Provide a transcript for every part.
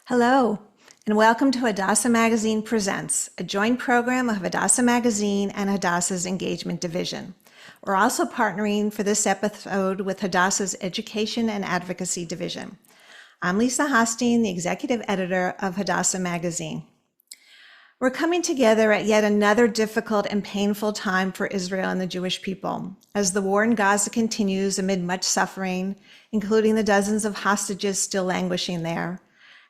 Hello, and welcome to Hadassah Magazine Presents, a joint program of Hadassah Magazine and Hadassah's Engagement Division. We're also partnering for this episode with Hadassah's Education and Advocacy Division. I'm Lisa Hostein, the executive editor of Hadassah Magazine. We're coming together at yet another difficult and painful time for Israel and the Jewish people, as the war in Gaza continues amid much suffering, including the dozens of hostages still languishing there.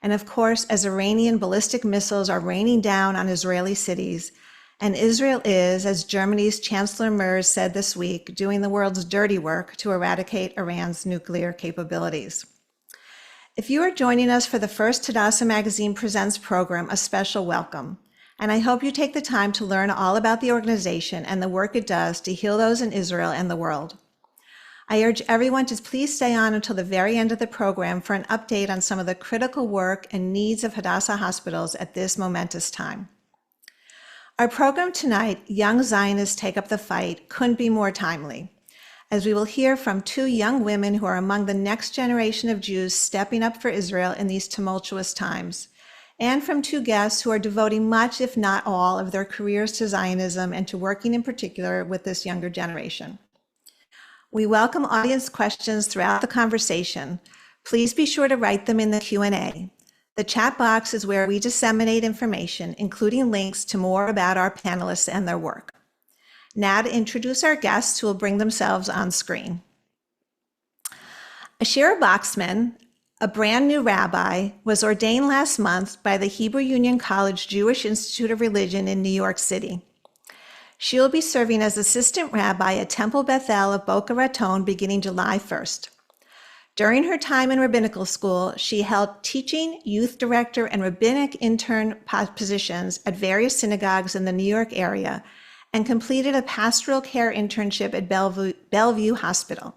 And of course, as Iranian ballistic missiles are raining down on Israeli cities, and Israel is, as Germany's Chancellor Merz said this week, doing the world's dirty work to eradicate Iran's nuclear capabilities. If you are joining us for the first Hadassah Magazine Presents program, a special welcome. And I hope you take the time to learn all about the organization and the work it does to heal those in Israel and the world. I urge everyone to please stay on until the very end of the program for an update on some of the critical work and needs of Hadassah hospitals at this momentous time. Our program tonight, Young Zionists Take Up the Fight, couldn't be more timely, as we will hear from two young women who are among the next generation of Jews stepping up for Israel in these tumultuous times, and from two guests who are devoting much, if not all, of their careers to Zionism and to working in particular with this younger generation. We welcome audience questions throughout the conversation. Please be sure to write them in the Q&A. The chat box is where we disseminate information, including links to more about our panelists and their work. Now to introduce our guests who will bring themselves on screen. Ashira Boxman, a brand new rabbi, was ordained last month by the Hebrew Union College Jewish Institute of Religion in New York City. She will be serving as assistant rabbi at Temple Beth El of Boca Raton beginning July 1st. During her time in rabbinical school, she held teaching, youth director, and rabbinic intern positions at various synagogues in the New York area and completed a pastoral care internship at Bellevue Hospital.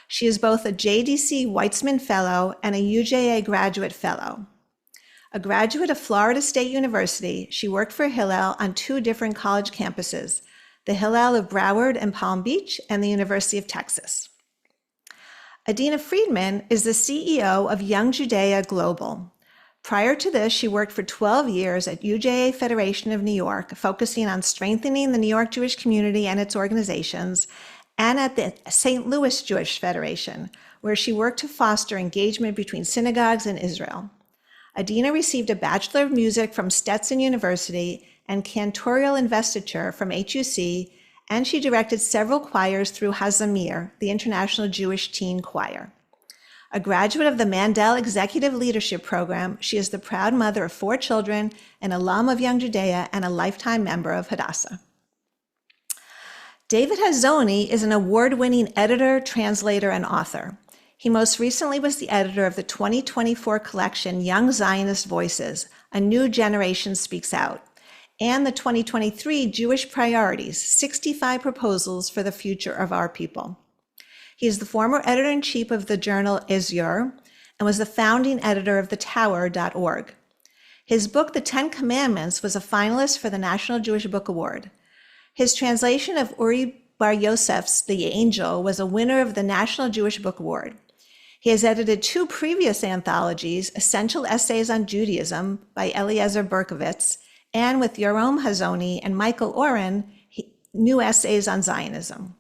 She is both a JDC Weitzman Fellow and a UJA Graduate Fellow. A graduate of Florida State University, she worked for Hillel on two different college campuses, the Hillel of Broward and Palm Beach and the University of Texas. Adina Friedman is the CEO of Young Judea Global. Prior to this, she worked for 12 years at UJA Federation of New York, focusing on strengthening the New York Jewish community and its organizations, and at the St. Louis Jewish Federation, where she worked to foster engagement between synagogues and Israel. Adina received a Bachelor of Music from Stetson University and cantorial investiture from HUC, and she directed several choirs through Hazamir, the International Jewish Teen Choir. A graduate of the Mandel Executive Leadership Program, she is the proud mother of 4 children, an alum of Young Judea, and a lifetime member of Hadassah. David Hazoni is an award-winning editor, translator, and author. He most recently was the editor of the 2024 collection Young Zionist Voices, A New Generation Speaks Out, and the 2023 Jewish Priorities, 65 Proposals for the Future of Our People. He is the former editor-in-chief of the journal Ezur and was the founding editor of thetower.org. His book, The 10 Commandments, was a finalist for the National Jewish Book Award. His translation of Uri Bar Yosef's The Angel was a winner of the National Jewish Book Award. He has edited 2 previous anthologies, Essential Essays on Judaism by Eliezer Berkovitz, and with Yoram Hazoni and Michael Oren, New Essays on Zionism.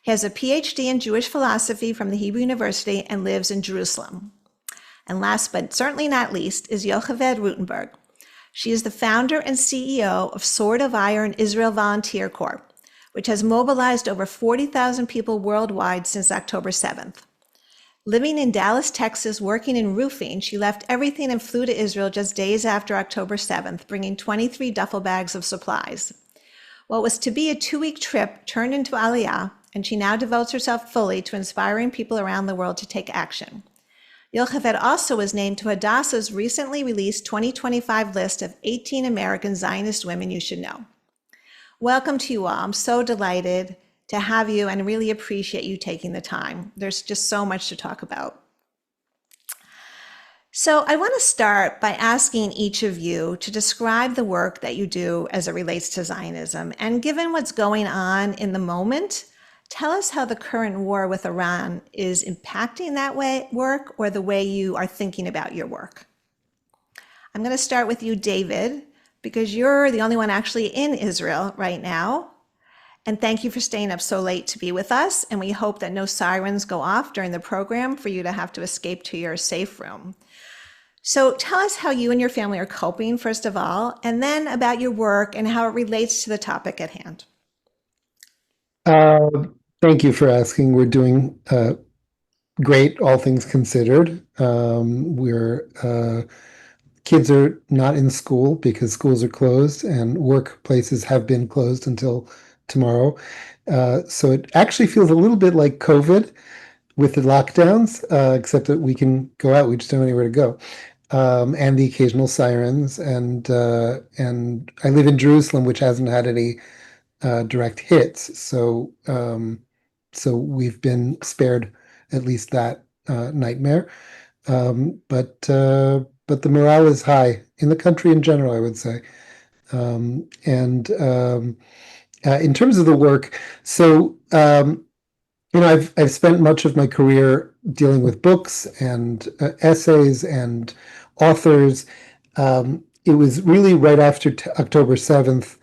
He has a PhD in Jewish philosophy from the Hebrew University and lives in Jerusalem. And last but certainly not least is Yocheved Rutenberg. She is the founder and CEO of Sword of Iron Israel Volunteer Corps, which has mobilized over 40,000 people worldwide since October 7th. Living in Dallas, Texas, working in roofing, she left everything and flew to Israel just days after October 7th, bringing 23 duffel bags of supplies. What was to be a 2-week trip turned into Aliyah, and she now devotes herself fully to inspiring people around the world to take action. Yocheved also was named to Hadassah's recently released 2025 list of 18 American Zionist women you should know. Welcome to you all. I'm so delighted to have you and really appreciate you taking the time. There's just so much to talk about. So I want to start by asking each of you to describe the work that you do as it relates to Zionism. And given what's going on in the moment, tell us how the current war with Iran is impacting that work or the way you are thinking about your work. I'm going to start with you, David, because you're the only one actually in Israel right now. And thank you for staying up so late to be with us. And we hope that no sirens go off during the program for you to have to escape to your safe room. So tell us how you and your family are coping, first of all, and then about your work and how it relates to the topic at hand. Uh, Thank you for asking. We're doing great, all things considered. We're kids are not in school because schools are closed and workplaces have been closed until tomorrow. So it actually feels a little bit like COVID with the lockdowns, except that we can go out. We just don't know anywhere to go. And the occasional sirens. And I live in Jerusalem, which hasn't had any direct hits. So we've been spared at least that nightmare. But the morale is high in the country in general, I would say. And In terms of the work, I've spent much of my career dealing with books and essays and authors. It was really right after October 7th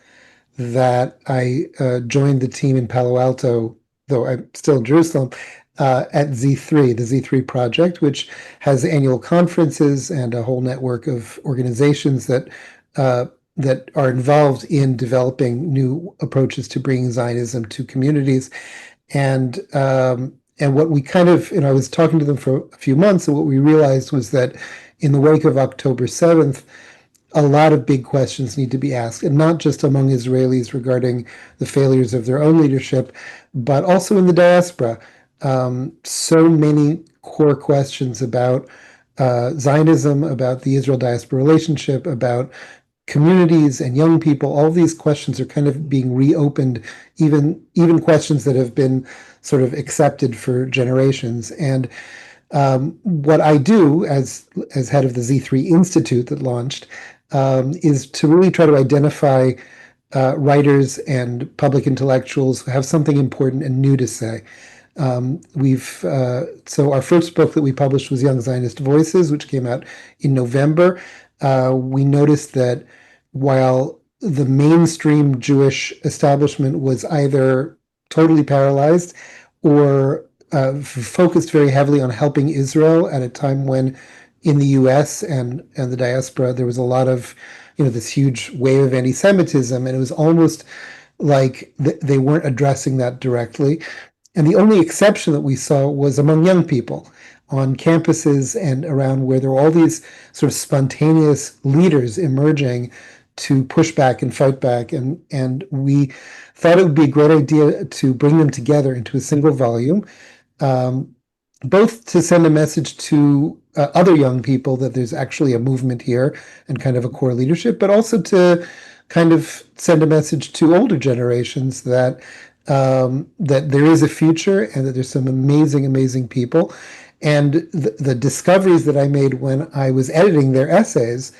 that I joined the team in Palo Alto, though I'm still in Jerusalem, at Z3, the Z3 project, which has annual conferences and a whole network of organizations uh, that are involved in developing new approaches to bringing Zionism to communities. And what we kind of, I was talking to them for a few months, and what we realized was that in the wake of October 7th, a lot of big questions need to be asked, and not just among Israelis regarding the failures of their own leadership, but also in the diaspora. So many core questions about Zionism, about the Israel diaspora relationship, about communities and young people. All these questions are kind of being reopened, even questions that have been sort of accepted for generations. And what I do as head of the Z3 Institute that launched is to really try to identify writers and public intellectuals who have something important and new to say. We've So our first book that we published was Young Zionist Voices, which came out in November. We noticed that while the mainstream Jewish establishment was either totally paralyzed or focused very heavily on helping Israel at a time when in the US and the diaspora there was a lot of this huge wave of anti-Semitism, and it was almost like they weren't addressing that directly. And the only exception that we saw was among young people on campuses and around, where there were all these sort of spontaneous leaders emerging to push back and fight back. And we thought it would be a great idea to bring them together into a single volume, um, both to send a message to other young people that there's actually a movement here and kind of a core leadership, but also to kind of send a message to older generations that there is a future and that there's some amazing, amazing people. And the discoveries that I made when I was editing their essays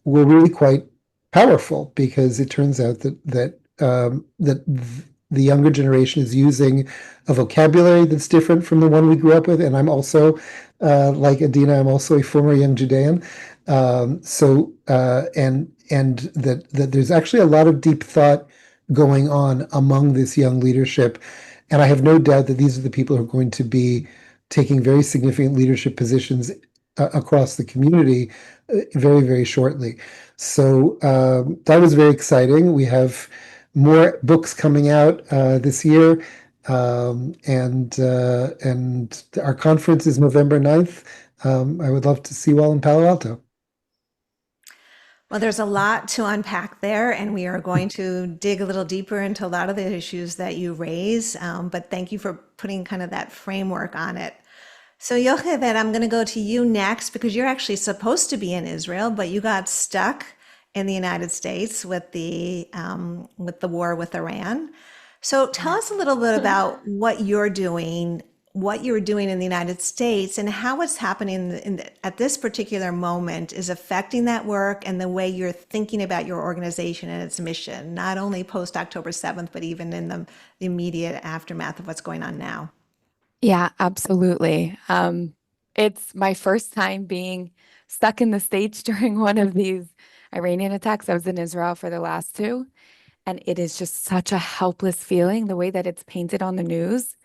were really quite powerful, because it turns out that the younger generation is using a vocabulary that's different from the one we grew up with. And I'm also, like Adina, I'm also a former young Judean. And that there's actually a lot of deep thought going on among this young leadership. And I have no doubt that these are the people who are going to be taking very significant leadership positions across the community very, very shortly. So that was very exciting. We have more books coming out this year. And our conference is November 9th. I would love to see you all in Palo Alto. Well, there's a lot to unpack there, and we are going to dig a little deeper into a lot of the issues that you raise. But thank you for putting kind of that framework on it. So, Yocheved, I'm going to go to you next because you're actually supposed to be in Israel, but you got stuck in the United States with the war with Iran. So, tell us a little bit about what you're doing in the United States, and how what's happening at this particular moment is affecting that work and the way you're thinking about your organization and its mission, not only post October 7th, but even in the immediate aftermath of what's going on now. Yeah, absolutely. It's my first time being stuck in the States during one of these Iranian attacks. I was in Israel for the last two, and it is just such a helpless feeling. The way that it's painted on the news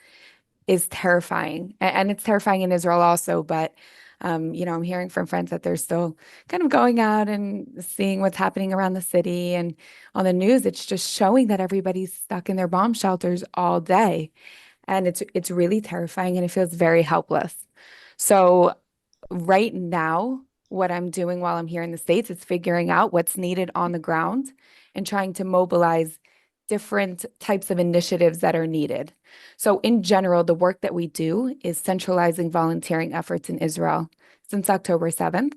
is terrifying. And it's terrifying in Israel also, but I'm hearing from friends that they're still kind of going out and seeing what's happening around the city. And on the news, it's just showing that everybody's stuck in their bomb shelters all day. And it's really terrifying and it feels very helpless. So right now, what I'm doing while I'm here in the States is figuring out what's needed on the ground and trying to mobilize different types of initiatives that are needed. So, in general, the work that we do is centralizing volunteering efforts in Israel since October 7th.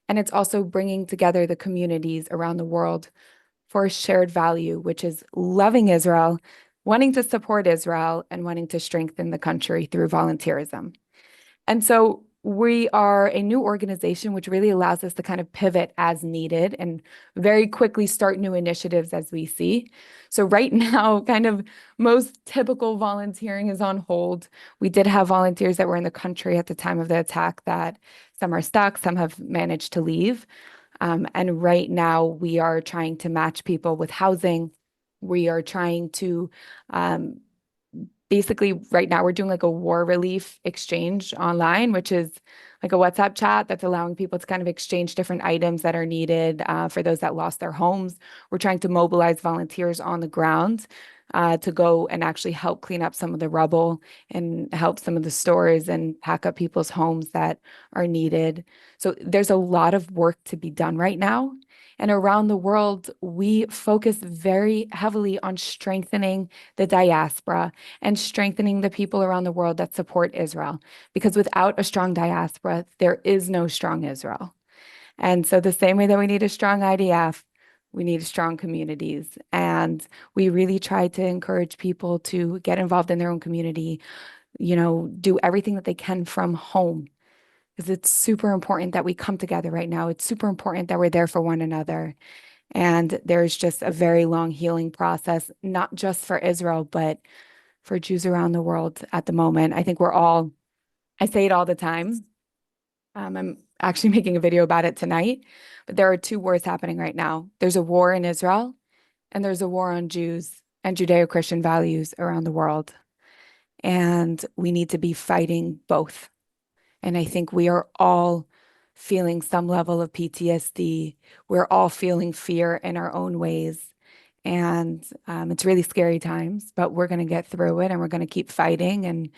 And it's also bringing together the communities around the world for a shared value, which is loving Israel, wanting to support Israel, and wanting to strengthen the country through volunteerism. And so we are a new organization, which really allows us to kind of pivot as needed and very quickly start new initiatives as we see. So right now, kind of most typical volunteering is on hold. We did have volunteers that were in the country at the time of the attack that some are stuck, some have managed to leave. And right now we are trying to match people with housing. We are trying to basically right now we're doing like a war relief exchange online, which is like a WhatsApp chat that's allowing people to kind of exchange different items that are needed for those that lost their homes. We're trying to mobilize volunteers on the ground to go and actually help clean up some of the rubble and help some of the stores and pack up people's homes that are needed. So there's a lot of work to be done right now. And around the world, we focus very heavily on strengthening the diaspora and strengthening the people around the world that support Israel. Because without a strong diaspora, there is no strong Israel. And so, the same way that we need a strong IDF, we need strong communities. And we really try to encourage people to get involved in their own community, do everything that they can from home. Because it's super important that we come together right now. It's super important that we're there for one another. And there's just a very long healing process, not just for Israel, but for Jews around the world at the moment. I think I say it all the time. I'm actually making a video about it tonight, but there are two wars happening right now. There's a war in Israel, and there's a war on Jews and Judeo-Christian values around the world. And we need to be fighting both. And I think we are all feeling some level of PTSD. We're all feeling fear in our own ways. And it's really scary times, but we're going to get through it and we're going to keep fighting. And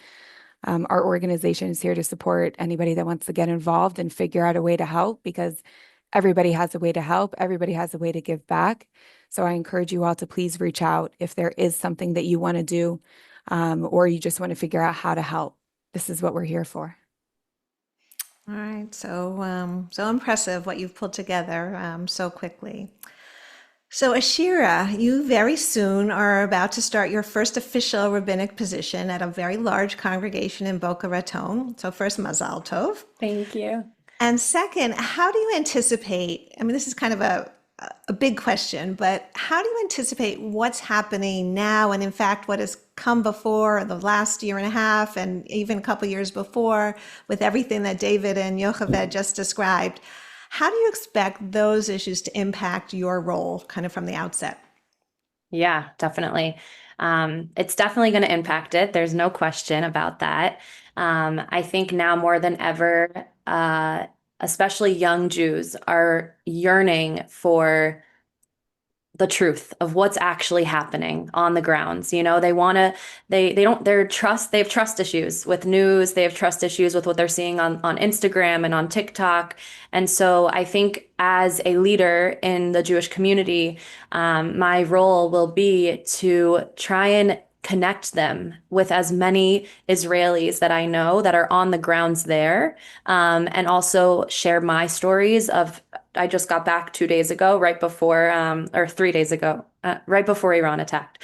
our organization is here to support anybody that wants to get involved and figure out a way to help because everybody has a way to help. Everybody has a way to give back. So I encourage you all to please reach out if there is something that you want to do or you just want to figure out how to help. This is what we're here for. All right, so impressive what you've pulled together so quickly. So Ashira, you very soon are about to start your first official rabbinic position at a very large congregation in Boca Raton. So first, Mazal Tov. Thank you. And second, how do you anticipate? I mean, this is kind of a big question, but how do you anticipate what's happening now and in fact what has come before the last year and a half and even a couple years before with everything that David and Yocheved just described? How do you expect those issues to impact your role kind of from the outset? Yeah, definitely. It's definitely going to impact it. There's no question about that. I think now more than ever, especially young Jews are yearning for the truth of what's actually happening on the grounds. They want to, they don't, they have trust issues with news. They have trust issues with what they're seeing on Instagram and on TikTok. And so I think as a leader in the Jewish community, my role will be to try and connect them with as many Israelis that I know that are on the grounds there, and also share my stories of I just got back 2 days ago, right before, or 3 days ago, right before Iran attacked.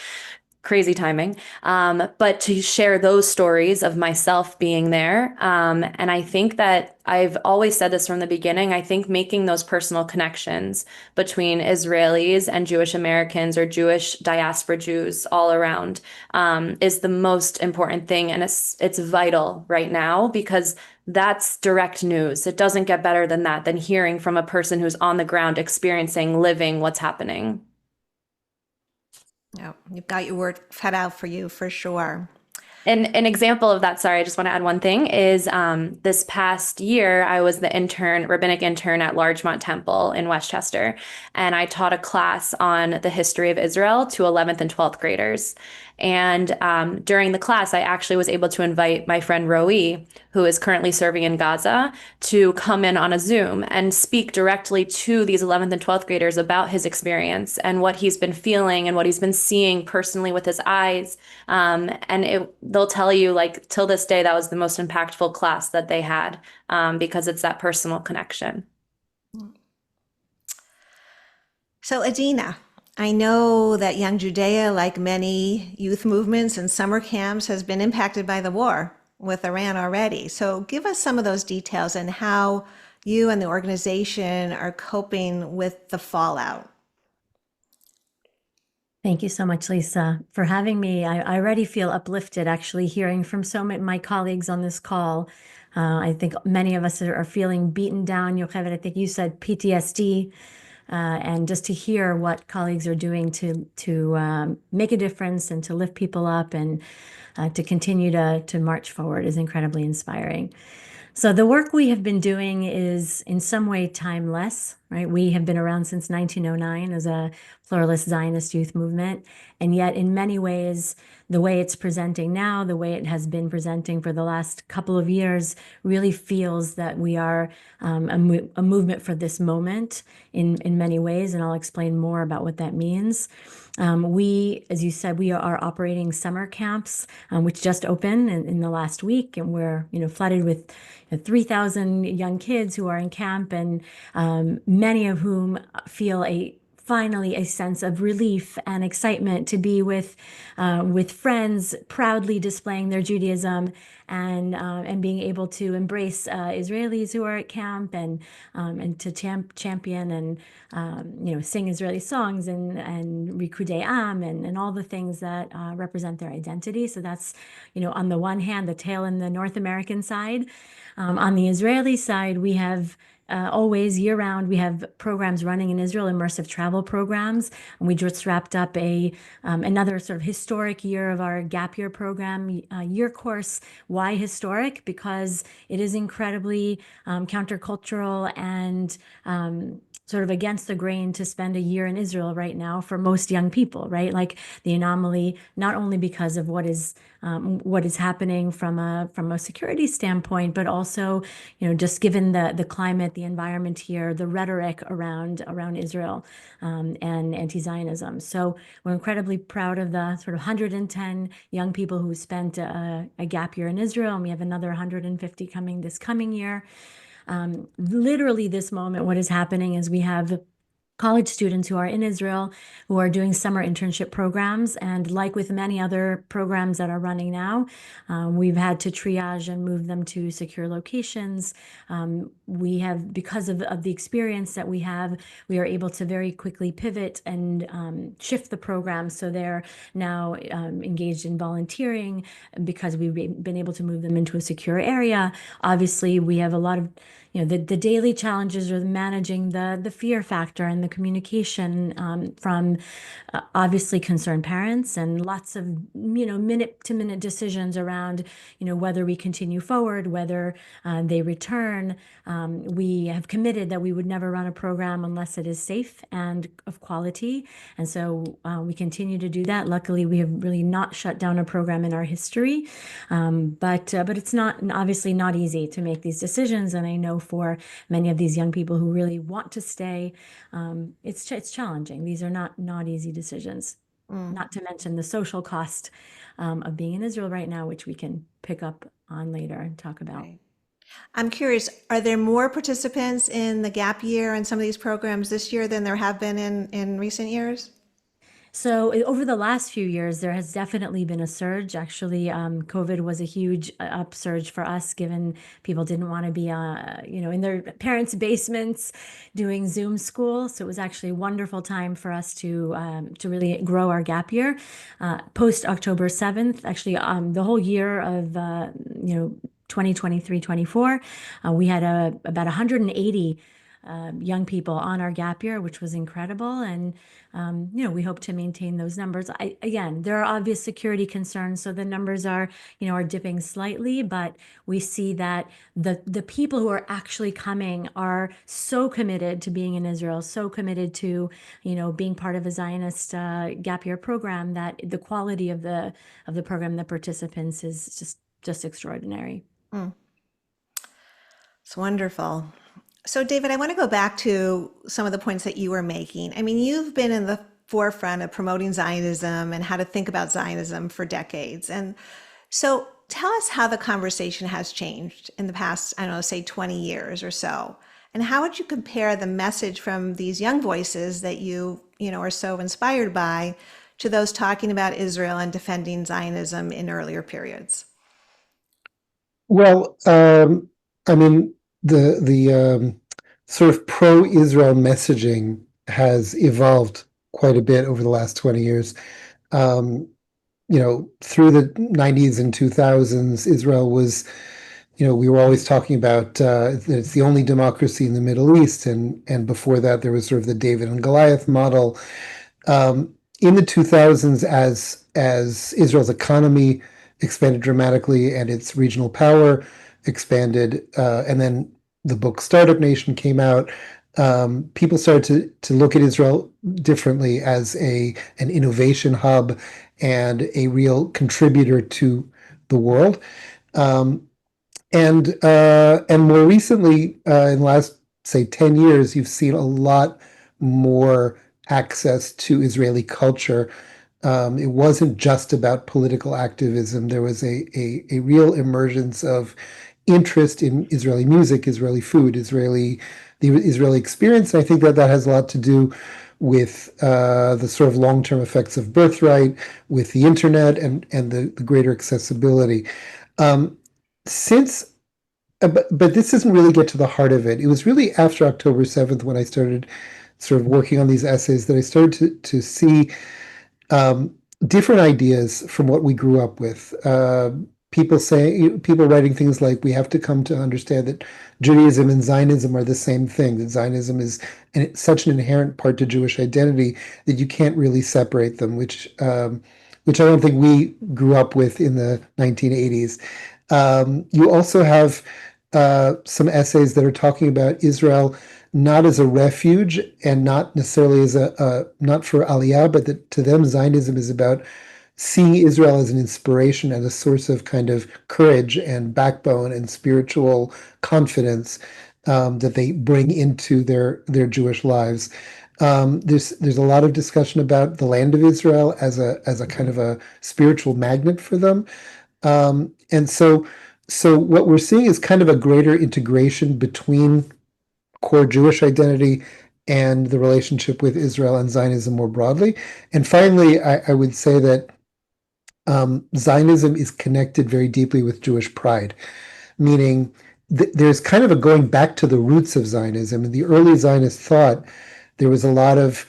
Crazy timing. But to share those stories of myself being there. And I think that I've always said this from the beginning. I think making those personal connections between Israelis and Jewish Americans or Jewish diaspora Jews all around is the most important thing. And it's vital right now because that's direct news. It doesn't get better than that, than hearing from a person who's on the ground experiencing, living what's happening. No, you've got your work cut out for you for sure. And an example of that, sorry, I just want to add one thing, is this past year, I was the rabbinic intern at Largemont Temple in Westchester, and I taught a class on the history of Israel to 11th and 12th graders. And during the class, I actually was able to invite my friend Roe, who is currently serving in Gaza, to come in on a Zoom and speak directly to these 11th and 12th graders about his experience and what he's been feeling and what he's been seeing personally with his eyes. They'll tell you, like, till this day, that was the most impactful class that they had, because it's that personal connection. So, Adina, I know that Young Judea, like many youth movements and summer camps, has been impacted by the war with Iran already. So, give us some of those details and how you and the organization are coping with the fallout. Thank you so much, Lisa, for having me. I already feel uplifted actually hearing from so many my colleagues on this call. I think many of us are feeling beaten down. Yocheved, I think you said PTSD. And just to hear what colleagues are doing to make a difference and to lift people up and to continue to march forward is incredibly inspiring. So the work we have been doing is in some way timeless, right? We have been around since 1909 as a pluralist Zionist youth movement. And yet in many ways, the way it's presenting now, the way it has been presenting for the last couple of years really feels that we are a movement for this moment in many ways. And I'll explain more about what that means. We, as you said, we are operating summer camps, which just opened in the last week, and we're flooded with 3,000 young kids who are in camp, and many of whom feel finally a sense of relief and excitement to be with friends, proudly displaying their Judaism and being able to embrace Israelis who are at camp and to champion and sing Israeli songs and Rikudei Am and all the things that represent their identity. So that's on the one hand the tale in the North American side. On the Israeli side, we have always year-round, we have programs running in Israel, immersive travel programs. And we just wrapped up another sort of historic year of our gap year program, year course. Why historic? Because it is incredibly countercultural and sort of against the grain to spend a year in Israel right now for most young people, right? Like the anomaly, not only because of what is happening from a security standpoint, but also, just given the climate, the environment here, the rhetoric around Israel and anti-Zionism. So we're incredibly proud of the sort of 110 young people who spent a gap year in Israel, and we have another 150 coming this coming year. Literally this moment, what is happening is we have college students who are in Israel who are doing summer internship programs. And like with many other programs that are running now, we've had to triage and move them to secure locations. We have, because of the experience that we have, we are able to very quickly pivot and shift the program. So they're now engaged in volunteering because we've been able to move them into a secure area. Obviously, we have a lot of the daily challenges are managing the fear factor and the communication from obviously concerned parents and lots of minute-to-minute decisions around whether we continue forward, whether they return. We have committed that we would never run a program unless it is safe and of quality, and so we continue to do that. Luckily, we have really not shut down a program in our history, but it's obviously not easy to make these decisions, and I know for many of these young people who really want to stay, it's challenging. These are not easy decisions. Not to mention the social cost of being in Israel right now, which we can pick up on later and talk about. Right. I'm curious, are there more participants in the gap year and some of these programs this year than there have been in recent years? So over the last few years, there has definitely been a surge. Actually, COVID was a huge upsurge for us, given people didn't want to be, in their parents' basements doing Zoom school. So it was actually a wonderful time for us to really grow our gap year. Post October 7th, actually, the whole year of 2023-24. We had about 180 young people on our gap year, which was incredible. And, we hope to maintain those numbers. Again, there are obvious security concerns, so the numbers are dipping slightly, but we see that the people who are actually coming are so committed to being in Israel, so committed to, being part of a Zionist gap year program, that the quality of the program, the participants, is just extraordinary. It's wonderful. So, David, I want to go back to some of the points that you were making. I mean, you've been in the forefront of promoting Zionism and how to think about Zionism for decades. And so, tell us how the conversation has changed in the past, I don't know, say 20 years or so. And how would you compare the message from these young voices that you are so inspired by to those talking about Israel and defending Zionism in earlier periods? Well, I mean, the sort of pro-Israel messaging has evolved quite a bit over the last 20 years. Through the 90s and 2000s, Israel was, we were always talking about that it's the only democracy in the Middle East, and before that, there was sort of the David and Goliath model. In the 2000s, as Israel's economy expanded dramatically and its regional power expanded, and then the book Startup Nation came out, people started to look at Israel differently as an innovation hub and a real contributor to the world. And more recently, in the last, say, 10 years, you've seen a lot more access to Israeli culture. It wasn't just about political activism. There was a real emergence of interest in Israeli music, Israeli food, the Israeli experience. And I think that has a lot to do with the sort of long-term effects of birthright, with the internet and the greater accessibility. But this doesn't really get to the heart of it. It was really after October 7th when I started sort of working on these essays that I started to see different ideas from what we grew up with. People writing things like, we have to come to understand that Judaism and Zionism are the same thing, that Zionism is such an inherent part to Jewish identity that you can't really separate them, which I don't think we grew up with in the 1980s. You also have some essays that are talking about Israel not as a refuge and not necessarily as not for Aliyah, but that to them Zionism is about seeing Israel as an inspiration and a source of kind of courage and backbone and spiritual confidence that they bring into their Jewish lives. There's a lot of discussion about the land of Israel as a kind of a spiritual magnet for them. And so what we're seeing is kind of a greater integration between core Jewish identity and the relationship with Israel and Zionism more broadly. And finally, I would say that Zionism is connected very deeply with Jewish pride, meaning there's kind of a going back to the roots of Zionism. In the early Zionist thought, there was a lot of,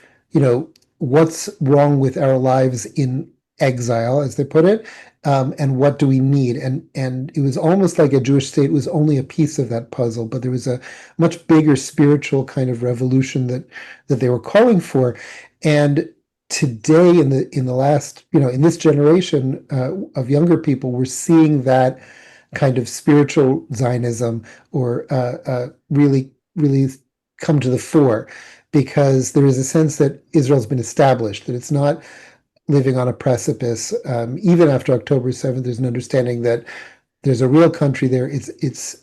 what's wrong with our lives in exile, as they put it, and what do we need? And it was almost like a Jewish state was only a piece of that puzzle, but there was a much bigger spiritual kind of revolution that they were calling for. And today, in the last, in this generation of younger people, we're seeing that kind of spiritual Zionism or really come to the fore, because there is a sense that Israel's been established, that it's not living on a precipice. Even after October 7th, there's an understanding that there's a real country there. It's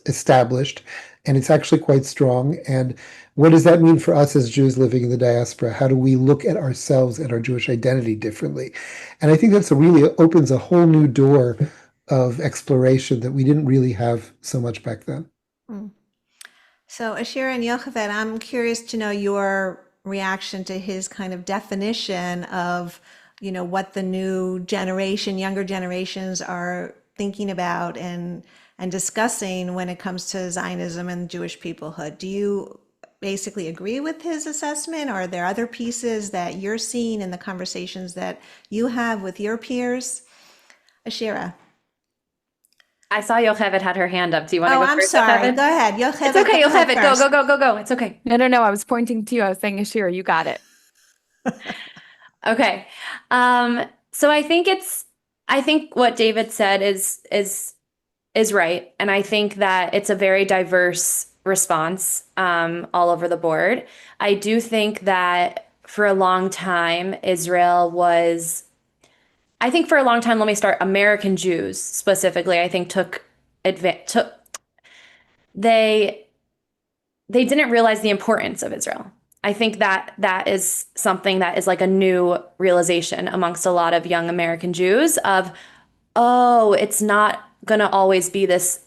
established, and it's actually quite strong. And what does that mean for us as Jews living in the diaspora? How do we look at ourselves and our Jewish identity differently? And I think that's really opens a whole new door of exploration that we didn't really have so much back then. So, Ashira and Yocheved, I'm curious to know your reaction to his kind of definition of, what the new generation, younger generations are thinking about and discussing when it comes to Zionism and Jewish peoplehood. Do you basically agree with his assessment, or are there other pieces that you're seeing in the conversations that you have with your peers? Ashira. I saw Yocheved had her hand up. Do you want to Oh, go I'm first, sorry. Yocheved? Go ahead. It's okay, Go ahead Yocheved. Go, first. go, go, go, go. It's okay. No, I was pointing to you. I was saying, Ashira, you got it. Okay. So I think what David said is right. And I think that it's a very diverse response all over the board. I do think that for a long time, I think for a long time, let me start, American Jews specifically, I think took they they didn't realize the importance of Israel. I think that that is something that is like a new realization amongst a lot of young American Jews of, oh, it's not going to always be this,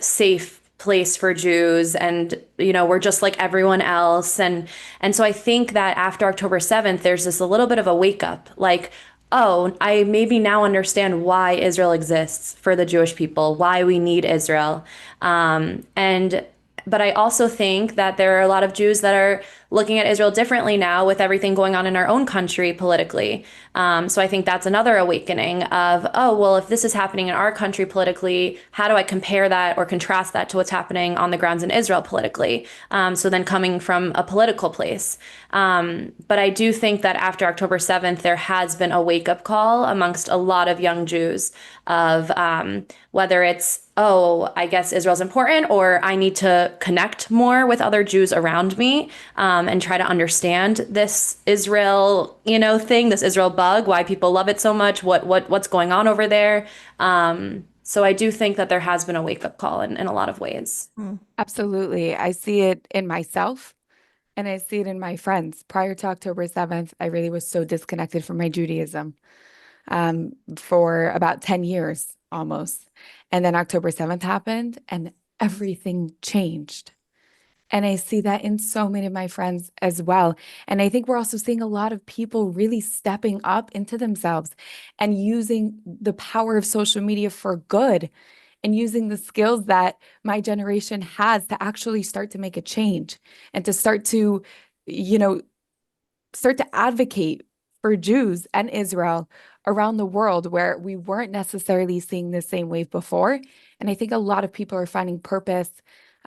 safe place for Jews and, we're just like everyone else. And so I think that after October 7th, there's this a little bit of a wake up, like, oh, I maybe now understand why Israel exists for the Jewish people, why we need Israel. And but I also think that there are a lot of Jews that are looking at Israel differently now with everything going on in our own country politically. So I think that's another awakening of, oh, well, if this is happening in our country politically, how do I compare that or contrast that to what's happening on the grounds in Israel politically? So then coming from a political place. But I do think that after October 7th, there has been a wake up call amongst a lot of young Jews of whether it's, oh, I guess Israel's important, or I need to connect more with other Jews around me and try to understand this Israel, thing, this Israel bug, why people love it so much, what's going on over there. So I do think that there has been a wake up call in a lot of ways. Absolutely. I see it in myself and I see it in my friends. Prior to October 7th, I really was so disconnected from my Judaism for about 10 years almost. And then October 7th happened and everything changed. And I see that in so many of my friends as well. And I think we're also seeing a lot of people really stepping up into themselves and using the power of social media for good and using the skills that my generation has to actually start to make a change and to you know, start to advocate for Jews and Israel around the world where we weren't necessarily seeing the same wave before. And I think a lot of people are finding purpose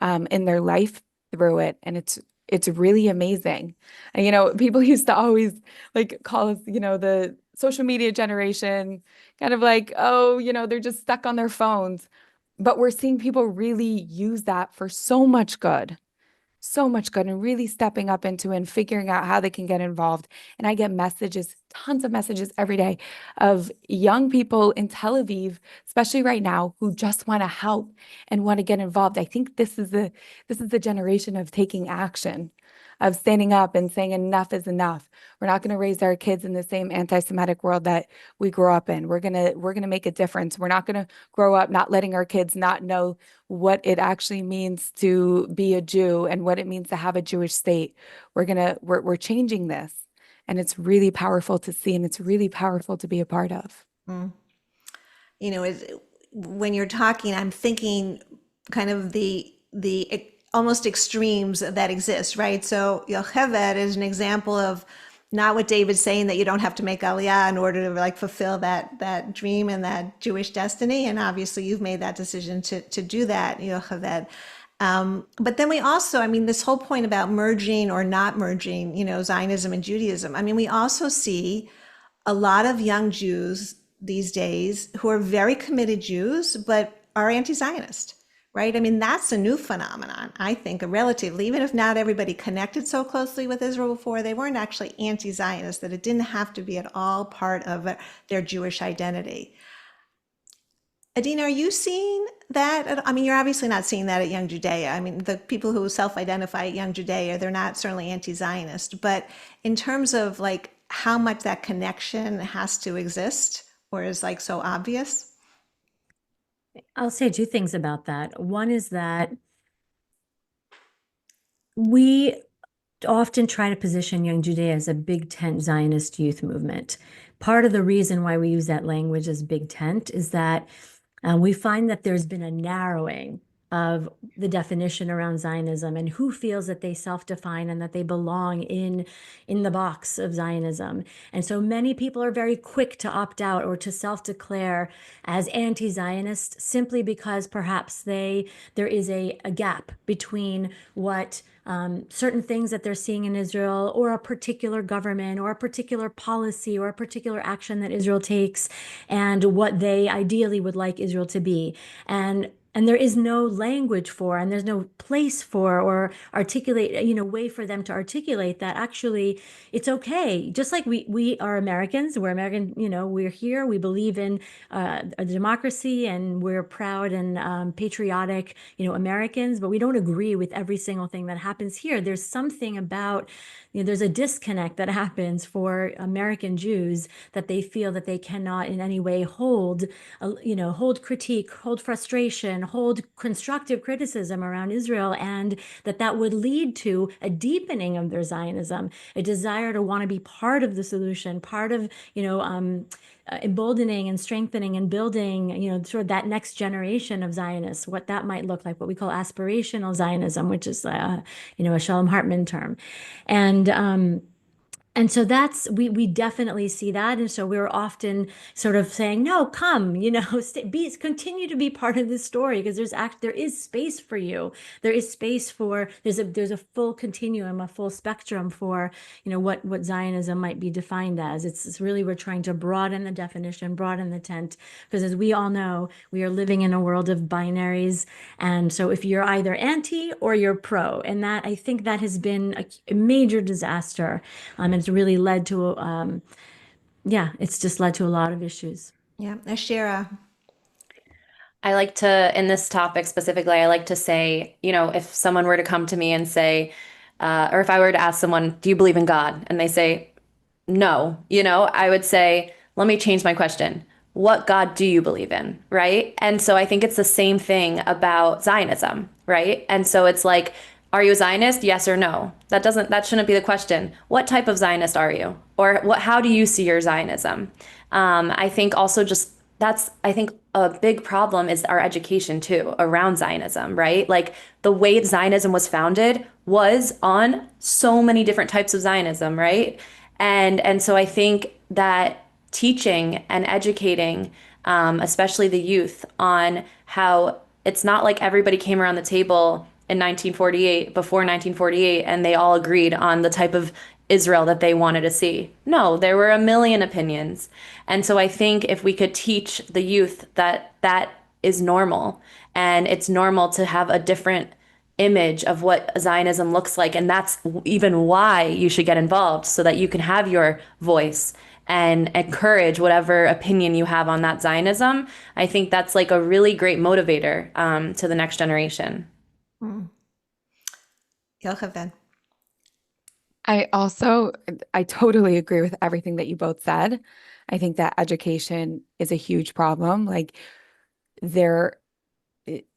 in their life through it. And it's really amazing. And, people used to always like call us, the social media generation, kind of like, oh, they're just stuck on their phones. But we're seeing people really use that for so much good and really stepping up into it and figuring out how they can get involved. And I get messages, tons of messages every day of young people in Tel Aviv, especially right now, who just want to help and want to get involved. I think this is the generation of taking action, of standing up and saying enough is enough. We're not going to raise our kids in the same anti-Semitic world that we grew up in. We're gonna make a difference. We're not going to grow up not letting our kids not know what it actually means to be a Jew and what it means to have a Jewish state. We're changing this. And it's really powerful to see, and it's really powerful to be a part of. When you're talking, I'm thinking kind of the almost extremes that exist, right? So Yocheved is an example of not what David's saying, that you don't have to make Aliyah in order to like fulfill that dream and that Jewish destiny. And obviously you've made that decision to do that, Yocheved. But then we also, this whole point about merging or not merging, Zionism and Judaism. We also see a lot of young Jews these days who are very committed Jews, but are anti-Zionist, right? That's a new phenomenon, I think, relatively, even if not everybody connected so closely with Israel before, they weren't actually anti-Zionist, that it didn't have to be at all part of their Jewish identity. Adina, are you seeing that? You're obviously not seeing that at Young Judea. The people who self-identify at Young Judea, they're not certainly anti-Zionist, but in terms of like how much that connection has to exist or is like so obvious? I'll say two things about that. One is that we often try to position Young Judea as a big tent Zionist youth movement. Part of the reason why we use that language as big tent is that we find that there's been a narrowing of the definition around Zionism and who feels that they self-define and that they belong in the box of Zionism. And so many people are very quick to opt out or to self-declare as anti-Zionist simply because perhaps there is a gap between what certain things that they're seeing in Israel, or a particular government, or a particular policy, or a particular action that Israel takes, and what they ideally would like Israel to be. And there is no language for, and there's no place for, or articulate, way for them to articulate that actually it's okay. Just like we are Americans, we're American, we're here, we believe in a democracy, and we're proud and patriotic, Americans, but we don't agree with every single thing that happens here. There's something about, there's a disconnect that happens for American Jews that they feel that they cannot in any way hold critique, hold frustration, hold constructive criticism around Israel, and that would lead to a deepening of their Zionism, a desire to want to be part of the solution, part of, emboldening and strengthening and building, sort of that next generation of Zionists, what that might look like, what we call aspirational Zionism, which is, a Shalom Hartman term. And so we definitely see that. And so we're often sort of saying, no, come, continue to be part of this story, because there is space for you. There is space for, there's a full continuum, a full spectrum for, what Zionism might be defined as. It's really, we're trying to broaden the definition, broaden the tent, because as we all know, we are living in a world of binaries. And so if you're either anti or you're pro, and that, I think that has been a major disaster. And it's really led to, it's just led to a lot of issues. Yeah, Ashira. I like to, in this topic specifically, I like to say, if someone were to come to me and say, or if I were to ask someone, do you believe in God? And they say, no, I would say, let me change my question. What God do you believe in? Right? And so I think it's the same thing about Zionism, right? And so it's like, are you a Zionist? Yes or no? That shouldn't be the question. What type of Zionist are you? Or how do you see your Zionism? I think also I think a big problem is our education too around Zionism, right? Like the way Zionism was founded was on so many different types of Zionism, right? And so I think that teaching and educating, especially the youth, on how it's not like everybody came around the table in 1948, before 1948, and they all agreed on the type of Israel that they wanted to see. No, there were a million opinions. And so I think if we could teach the youth that is normal, and it's normal to have a different image of what Zionism looks like, and that's even why you should get involved, so that you can have your voice and encourage whatever opinion you have on that Zionism. I think that's like a really great motivator to the next generation. Yocheved. I totally agree with everything that you both said. I think that education is a huge problem. Like I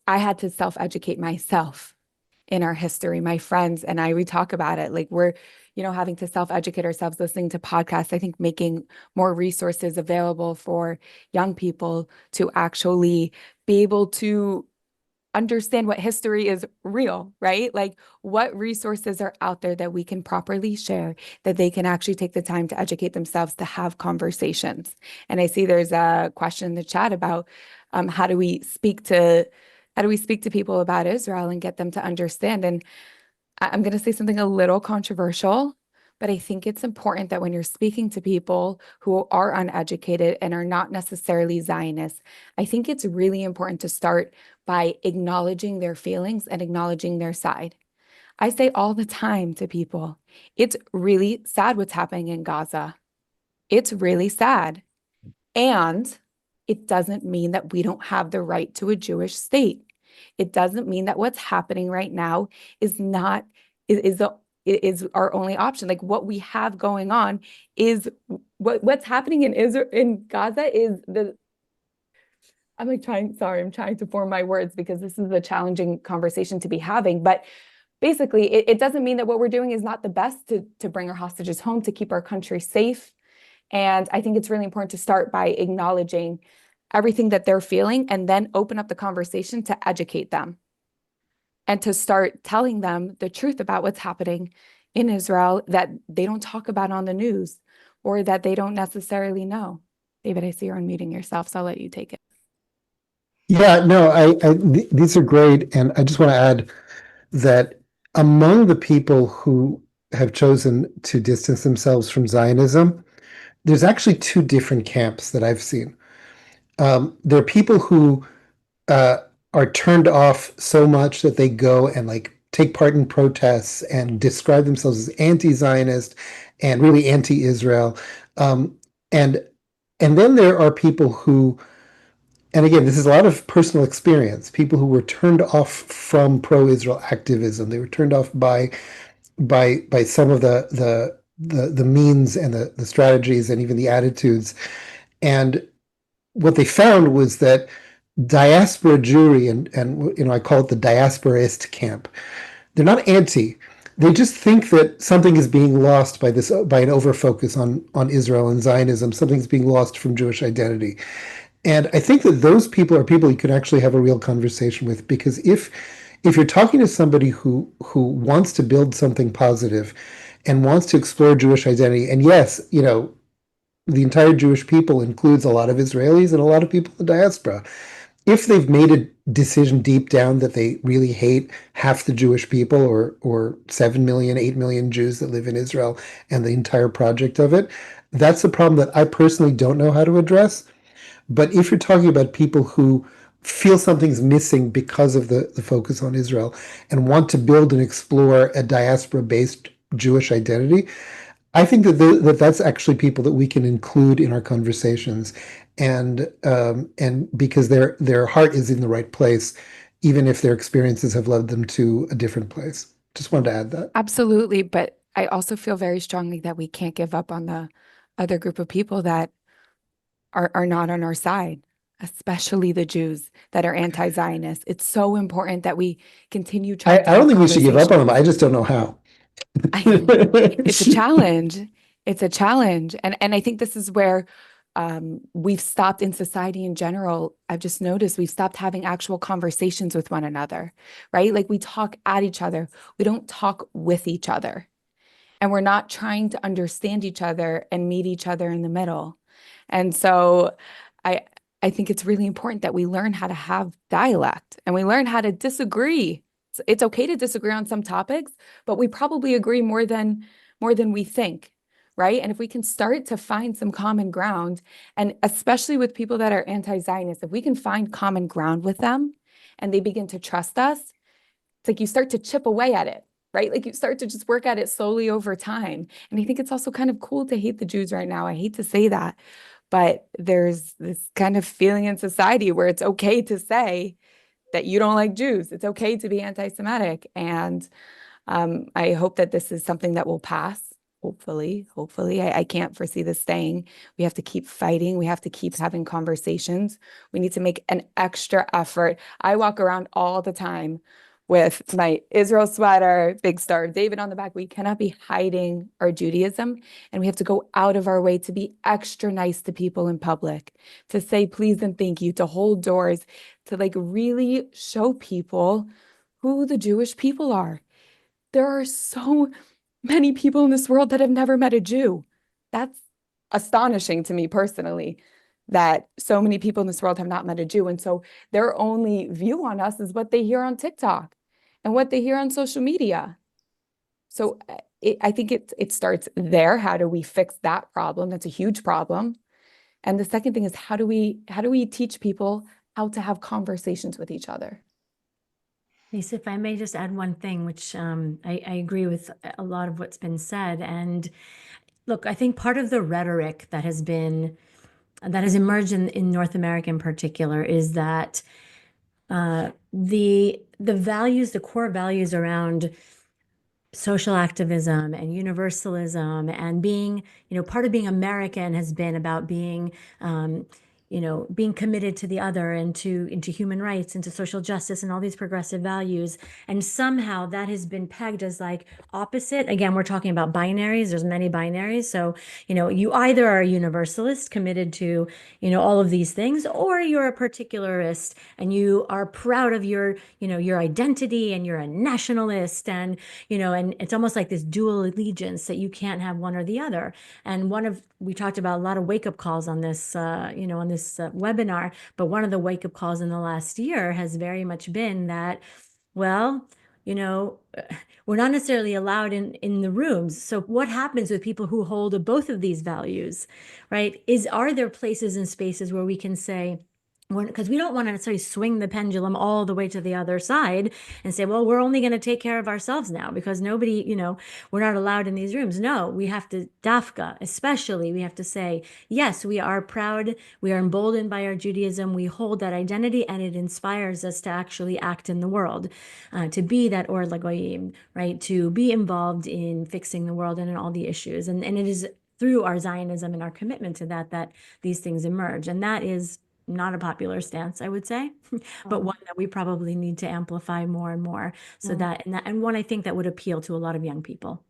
had to self-educate myself in our history. My friends and we talk about it. Like we're, having to self-educate ourselves, listening to podcasts. I think making more resources available for young people to actually be able to understand what history is real, right? Like what resources are out there that we can properly share, that they can actually take the time to educate themselves, to have conversations. And I see there's a question in the chat about how do we speak to people about Israel and get them to understand? And I'm going to say something a little controversial, but I think it's important that when you're speaking to people who are uneducated and are not necessarily Zionists, I think it's really important to start by acknowledging their feelings and acknowledging their side. I say all the time to people, it's really sad what's happening in Gaza. It's really sad. And it doesn't mean that we don't have the right to a Jewish state. It doesn't mean that what's happening right now is our only option. Like what we have going on is what's happening in Israel, in Gaza is I'm trying to form my words because this is a challenging conversation to be having. But basically, it doesn't mean that what we're doing is not the best to bring our hostages home, to keep our country safe. And I think it's really important to start by acknowledging everything that they're feeling and then open up the conversation to educate them. and to start telling them the truth about what's happening in Israel that they don't talk about on the news or that they don't necessarily know. David, I see you're unmuting yourself, so I'll let you take it. Yeah, no, these are great. And I just want to add that among the people who have chosen to distance themselves from Zionism, there's actually two different camps that I've seen. There are people who uh, are turned off so much that they go and like take part in protests and describe themselves as anti-Zionist and really anti-Israel. Um, and and then there are people who, and again, this is a lot of personal experience, people who were turned off from pro-Israel activism. They were turned off by some of the means and the strategies and even the attitudes. And what they found was that diaspora Jewry and I call it the diasporist camp. They're not anti. They just think that something is being lost by an overfocus on Israel and Zionism. Something's being lost from Jewish identity. And I think that those people are people you can actually have a real conversation with, because if you're talking to somebody who wants to build something positive and wants to explore Jewish identity, and yes, the entire Jewish people includes a lot of Israelis and a lot of people in the diaspora. If they've made a decision deep down that they really hate half the Jewish people or 7 million, 8 million Jews that live in Israel and the entire project of it, that's a problem that I personally don't know how to address. But if you're talking about people who feel something's missing because of the focus on Israel and want to build and explore a diaspora-based Jewish identity, I think that that's actually people that we can include in our conversations, and because their heart is in the right place, even if their experiences have led them to a different place. Just wanted to add that. Absolutely. But I also feel very strongly that we can't give up on the other group of people that are not on our side, especially the Jews that are anti-Zionist. It's so important that we continue I trying to don't have think we should give up on them. conversations. I just don't know how. It's a challenge. It's a challenge. And I think this is where we've stopped in society in general. I've just noticed we've stopped having actual conversations with one another, right? Like we talk at each other. We don't talk with each other. And we're not trying to understand each other and meet each other in the middle. And so I I think it's really important that we learn how to have dialect and we learn how to disagree. It's okay to disagree on some topics, but we probably agree more than we think, right? And if we can start to find some common ground, and especially with people that are anti-Zionist, if we can find common ground with them and they begin to trust us, it's like you start to chip away at it, right? Like you start to just work at it slowly over time. And I think it's also kind of cool to hate the Jews right now. I hate to say that, but there's this kind of feeling in society where it's okay to say that you don't like Jews. It's okay to be anti-Semitic. And I hope that this is something that will pass. Hopefully. I can't foresee this staying. We have to keep fighting. We have to keep having conversations. We need to make an extra effort. I walk around all the time with my Israel sweater, big star of David on the back. We cannot be hiding our Judaism, and we have to go out of our way to be extra nice to people in public, to say please and thank you, to hold doors, to like really show people who the Jewish people are. There are so many people in this world that have never met a Jew. That's astonishing to me personally, that so many people in this world have not met a Jew. And so their only view on us is what they hear on TikTok and what they hear on social media. So I think it starts there. How do we fix that problem? That's a huge problem. And the second thing is how do we teach people how to have conversations with each other? Lisa, if I may just add one thing, which I agree with a lot of what's been said. And look, I think part of the rhetoric that has emerged in North America in particular is that the values, the core values around social activism and universalism and being, part of being American has been about being, being committed to the other and into human rights and to social justice and all these progressive values. And somehow that has been pegged as like opposite. Again, we're talking about binaries. There's many binaries. So, you either are a universalist committed to, all of these things, or you're a particularist and you are proud of your identity and you're a nationalist. And, and it's almost like this dual allegiance that you can't have one or the other. And we talked about a lot of wake up calls on this, on this webinar, but one of the wake up calls in the last year has very much been that, well, we're not necessarily allowed in the rooms. So what happens with people who hold both of these values, right? Are there places and spaces where we can say, because we don't want to necessarily swing the pendulum all the way to the other side and say, well, we're only going to take care of ourselves now because nobody, we're not allowed in these rooms. No, we have to, dafka, especially, we have to say, yes, we are proud, we are emboldened by our Judaism, we hold that identity, and it inspires us to actually act in the world, to be that or lagoyim, right? To be involved in fixing the world and in all the issues. And it is through our Zionism and our commitment to that these things emerge. And that is not a popular stance, I would say, but one that we probably need to amplify more and more. So and one I think that would appeal to a lot of young people.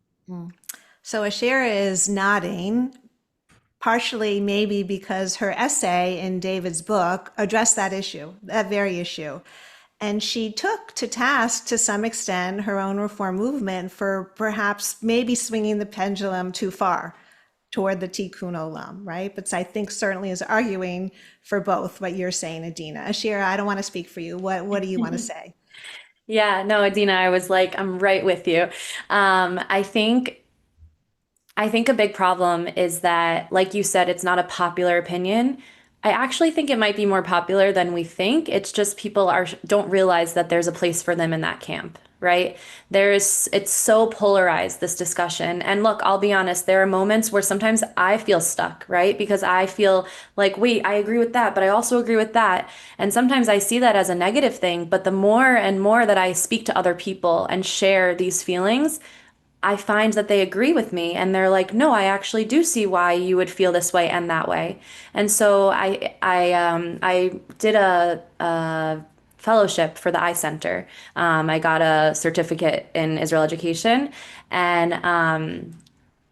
So Ashera is nodding, partially maybe because her essay in David's book addressed that issue, that very issue. And she took to task, to some extent, her own reform movement for perhaps maybe swinging the pendulum too far toward the Tikkun Olam, right? But I think certainly is arguing for both what you're saying, Adina. Ashira, I don't want to speak for you. What do you want to say? Yeah, no, Adina, I was like, I'm right with you. I think a big problem is that, like you said, it's not a popular opinion. I actually think it might be more popular than we think. It's just people don't realize that there's a place for them in that camp, right? It's so polarized, this discussion. And look, I'll be honest, there are moments where sometimes I feel stuck, right? Because I feel like, wait, I agree with that, but I also agree with that. And sometimes I see that as a negative thing, but the more and more that I speak to other people and share these feelings, I find that they agree with me and they're like, no, I actually do see why you would feel this way and that way. And so I did a fellowship for the I Center. I got a certificate in Israel education, and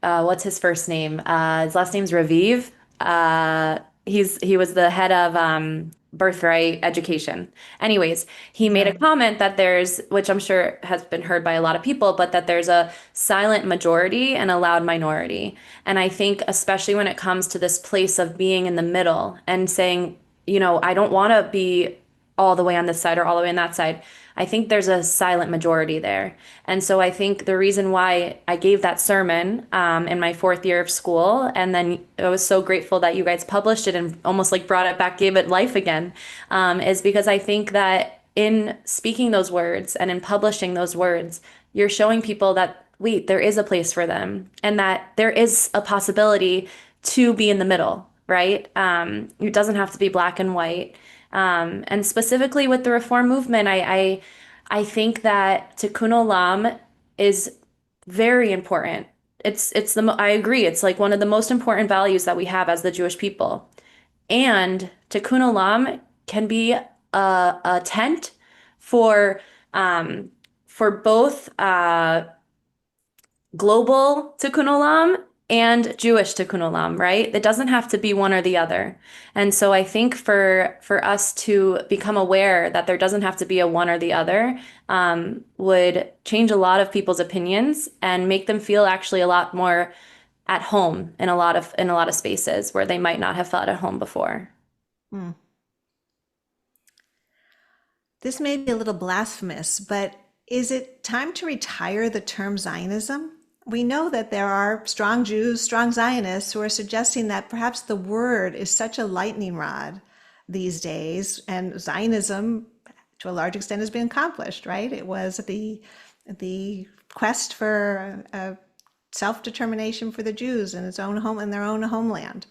what's his first name? His last name's Raviv. He was the head of birthright education. Anyways, he made a comment that which I'm sure has been heard by a lot of people, but that there's a silent majority and a loud minority. And I think especially when it comes to this place of being in the middle and saying, I don't want to be all the way on this side or all the way on that side. I think there's a silent majority there. And so I think the reason why I gave that sermon in my 4th year of school, and then I was so grateful that you guys published it and almost like brought it back, gave it life again, is because I think that in speaking those words and in publishing those words, you're showing people that, wait, there is a place for them and that there is a possibility to be in the middle, right? It doesn't have to be black and white. And specifically with the reform movement, I think that Tikkun Olam is very important. I agree. It's like one of the most important values that we have as the Jewish people. And Tikkun Olam can be a tent for both global Tikkun Olam and Jewish Tikkun Olam, right? It doesn't have to be one or the other. And so I think for us to become aware that there doesn't have to be a one or the other would change a lot of people's opinions and make them feel actually a lot more at home in a lot of spaces where they might not have felt at home before. This may be a little blasphemous, but is it time to retire the term Zionism? We know that there are strong Jews, strong Zionists who are suggesting that perhaps the word is such a lightning rod these days, and Zionism, to a large extent, has been accomplished, right? It was the quest for self-determination for the Jews in their own homeland.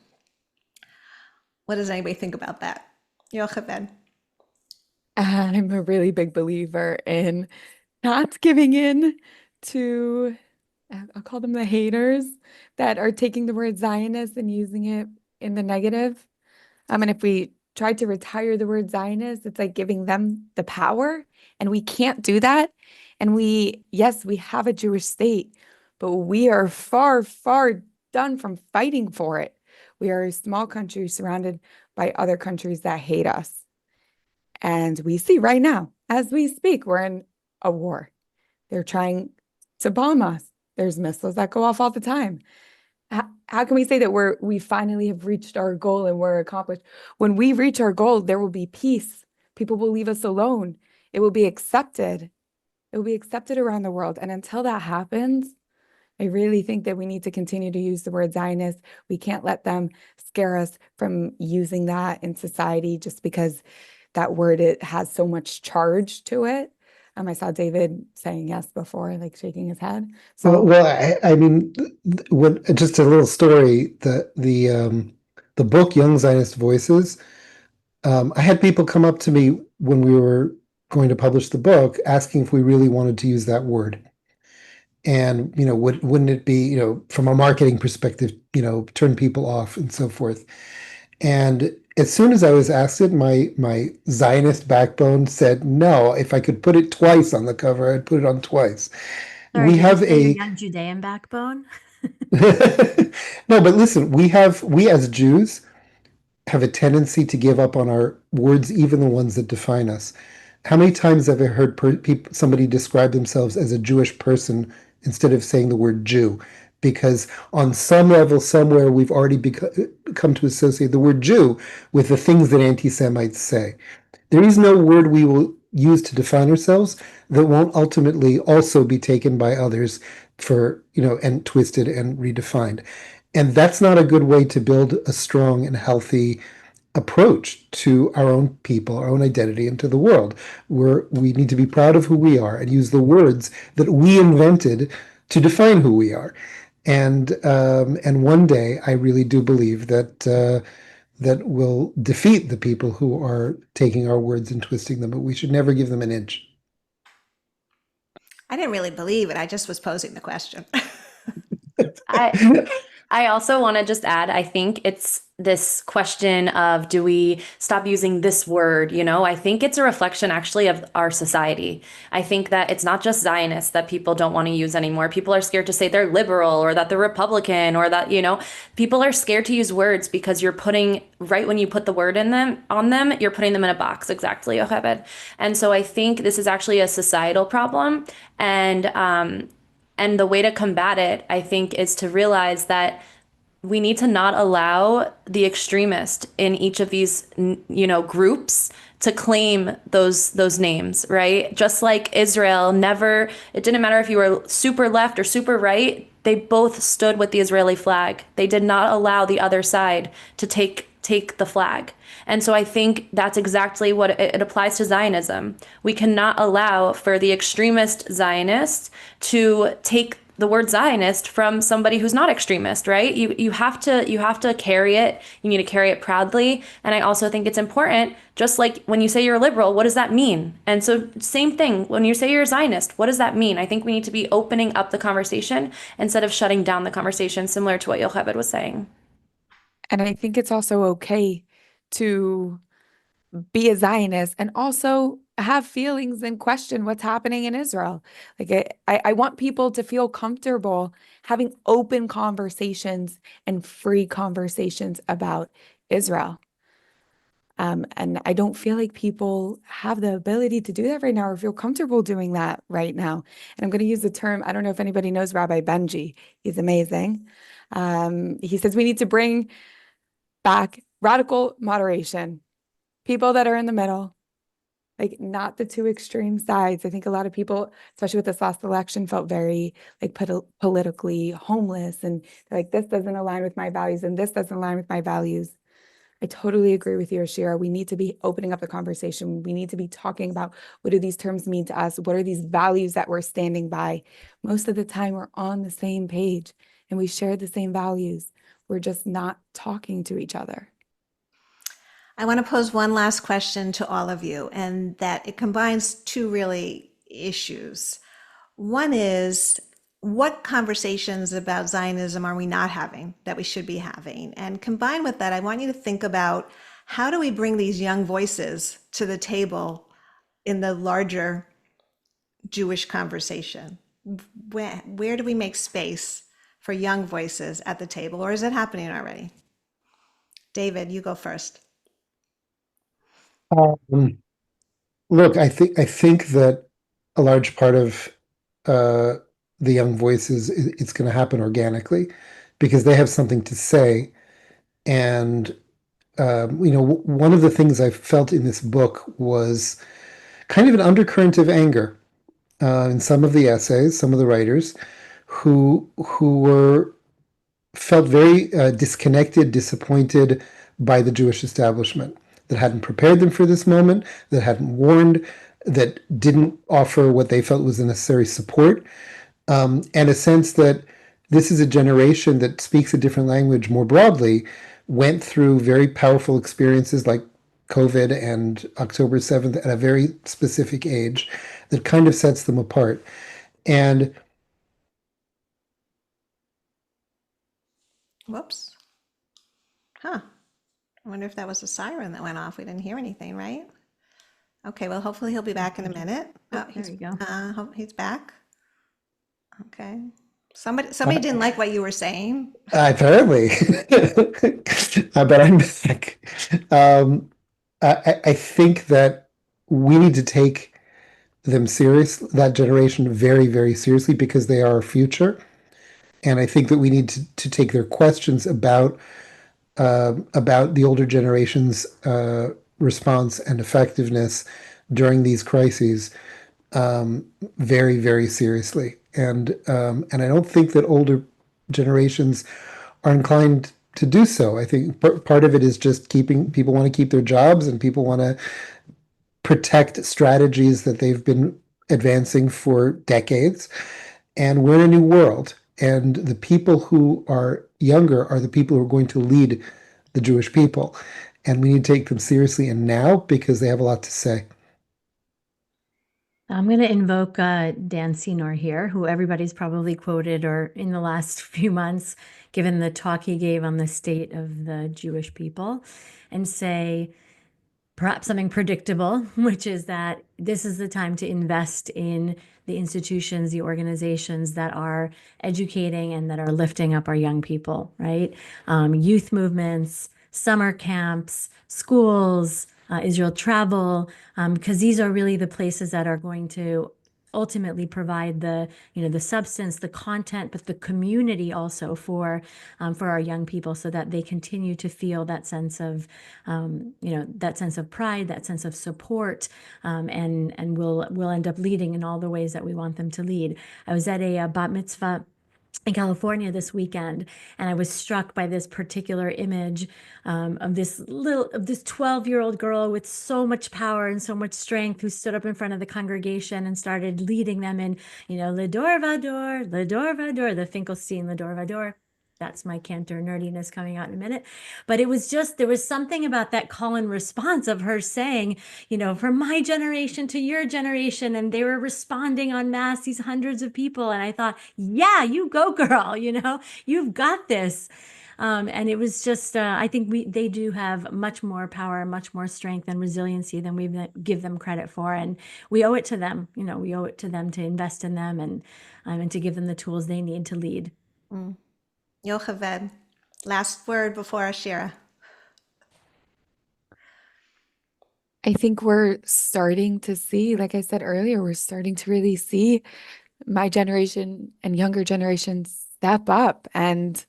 What does anybody think about that? Yocheved. I'm a really big believer in not giving in to, I'll call them the haters that are taking the word Zionist and using it in the negative. And if we tried to retire the word Zionist, it's like giving them the power, and we can't do that. And yes, we have a Jewish state, but we are far, far done from fighting for it. We are a small country surrounded by other countries that hate us. And we see right now, as we speak, we're in a war. They're trying to bomb us. There's missiles that go off all the time. How can we say that we finally have reached our goal and we're accomplished? When we reach our goal, there will be peace. People will leave us alone. It will be accepted. It will be accepted around the world. And until that happens, I really think that we need to continue to use the word Zionist. We can't let them scare us from using that in society just because that word, it has so much charge to it. I saw David saying yes before, like shaking his head. So I mean, just a little story. The book Young Zionist Voices. I had people come up to me when we were going to publish the book, asking if we really wanted to use that word. And wouldn't it be, from a marketing perspective, turn people off and so forth. And as soon as I was asked it, my Zionist backbone said no. If I could put it twice on the cover, I'd put it on twice. Sorry, We did have you say your a young Judean backbone? no, but listen, we as Jews have a tendency to give up on our words, even the ones that define us. How many times have I heard somebody describe themselves as a Jewish person instead of saying the word Jew? Because on some level, somewhere, we've already come to associate the word Jew with the things that anti-Semites say. There is no word we will use to define ourselves that won't ultimately also be taken by others for, and twisted and redefined. And that's not a good way to build a strong and healthy approach to our own people, our own identity, and to the world. We need to be proud of who we are and use the words that we invented to define who we are. And one day, I really do believe that that will defeat the people who are taking our words and twisting them, but we should never give them an inch. I didn't really believe it. I just was posing the question. I also want to just add, I think it's this question of, do we stop using this word? I think it's a reflection actually of our society. I think that it's not just Zionists that people don't want to use anymore. People are scared to say they're liberal or that they're Republican or that, people are scared to use words because right when you put the word on them, you're putting them in a box. Exactly, Yocheved. And so I think this is actually a societal problem. And the way to combat it, I think, is to realize that we need to not allow the extremist in each of these, groups to claim those names, right? Just like Israel it didn't matter if you were super left or super right, they both stood with the Israeli flag. They did not allow the other side to take the flag. And so I think that's exactly what it applies to Zionism. We cannot allow for the extremist Zionist to take the word Zionist from somebody who's not extremist, right? You have to carry it. You need to carry it proudly. And I also think it's important, just like when you say you're a liberal, what does that mean? And so same thing, when you say you're a Zionist, what does that mean? I think we need to be opening up the conversation instead of shutting down the conversation, similar to what Yocheved was saying. And I think it's also okay to be a Zionist and also have feelings and question what's happening in Israel. Like I want people to feel comfortable having open conversations and free conversations about Israel. And I don't feel like people have the ability to do that right now or feel comfortable doing that right now. And I'm going to use the term, I don't know if anybody knows Rabbi Benji. He's amazing. He says we need to bring back radical moderation, people that are in the middle, like not the two extreme sides. I think a lot of people, especially with this last election, felt very like politically homeless and like, this doesn't align with my values and this doesn't align with my values. I totally agree with you, Ashira. We need to be opening up the conversation. We need to be talking about, what do these terms mean to us? What are these values that we're standing by? Most of the time we're on the same page and we share the same values. We're just not talking to each other. I want to pose one last question to all of you, and that it combines two really issues. One is, what conversations about Zionism are we not having that we should be having? And combined with that, I want you to think about How do we bring these young voices to the table in the larger Jewish conversation? Where do we make space for young voices at the table, or is it happening already? David, you go first. Um, Look, I think that a large part of uh, the young voices, it's going to happen organically because they have something to say. And one of the things I felt in this book was kind of an undercurrent of anger in some of the essays, some of the writers who were felt very disconnected, disappointed by the Jewish establishment that hadn't prepared them for this moment, that hadn't warned, that didn't offer what they felt was the necessary support, and a sense that this is a generation that speaks a different language more broadly, went through very powerful experiences like COVID and October 7th at a very specific age that kind of sets them apart. And Whoops. Huh. I wonder if that was a siren that went off. We didn't hear anything, right? Okay, well, hopefully he'll be back in a minute. Oh, there you go. Hope he's back. Okay. Somebody didn't like what you were saying. apparently, but I'm back. I think that we need to take them serious, that generation very, very seriously because they are our future. And I think that we need to take their questions about the older generation's response and effectiveness during these crises very, very seriously. And I don't think that older generations are inclined to do so. I think part of it is just people want to keep their jobs and people want to protect strategies that they've been advancing for decades. And we're in a new world. And the people who are younger are the people who are going to lead the Jewish people. And we need to take them seriously and now because they have a lot to say. I'm going to invoke Dan Senor here, who everybody's probably quoted or in the last few months, given the talk he gave on the state of the Jewish people, and say perhaps something predictable, which is that this is the time to invest in the institutions, the organizations that are educating and that are lifting up our young people, right? Youth movements, summer camps, schools, Israel travel, because these are really the places that are going to ultimately provide the substance, the content, but the community also for our young people, so that they continue to feel that sense of that sense of pride, that sense of support, and will end up leading in all the ways that we want them to lead. I was at a bat mitzvah in California this weekend, and I was struck by this particular image of this 12-year-old girl with so much power and so much strength, who stood up in front of the congregation and started leading them in, Ledor Vador, Ledor Vador, the Finkelstein Ledor Vador. That's my cantor nerdiness coming out in a minute. But it was just, there was something about that call and response of her saying, from my generation to your generation. And they were responding en masse, these hundreds of people. And I thought, yeah, you go, girl, you've got this. And it was just, I think they do have much more power, much more strength and resiliency than we give them credit for. And we owe it to them, we owe it to them to invest in them and to give them the tools they need to lead. Yocheved, last word before Ashira. I think we're starting to see, like I said earlier, we're starting to really see my generation and younger generations step up and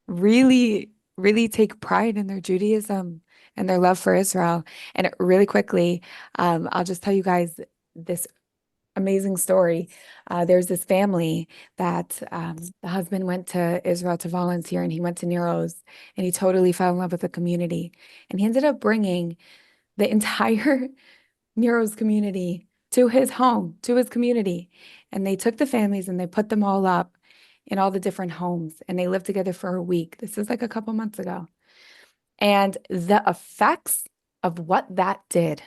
really, really take pride in their Judaism and their love for Israel. And really quickly, I'll just tell you guys this amazing story. There's this family that the husband went to Israel to volunteer, and he went to Nero's, and he totally fell in love with the community. And he ended up bringing the entire Nero's community to his home, to his community. And they took the families and they put them all up in all the different homes, and they lived together for a week. This is like a couple months ago. And the effects of what that did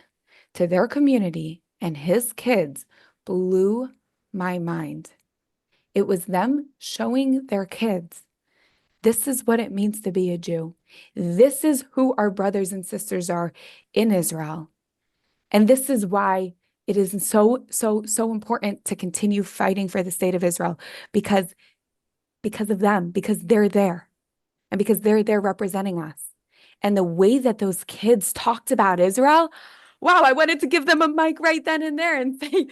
to their community and his kids blew my mind. It was them showing their kids This is what it means to be a Jew. This is who our brothers and sisters are in Israel. And this is why it is so, so, so important to continue fighting for the state of Israel, because of them, because they're there, and because they're there representing us. And the way that those kids talked about Israel, wow, I wanted to give them a mic right then and there and say,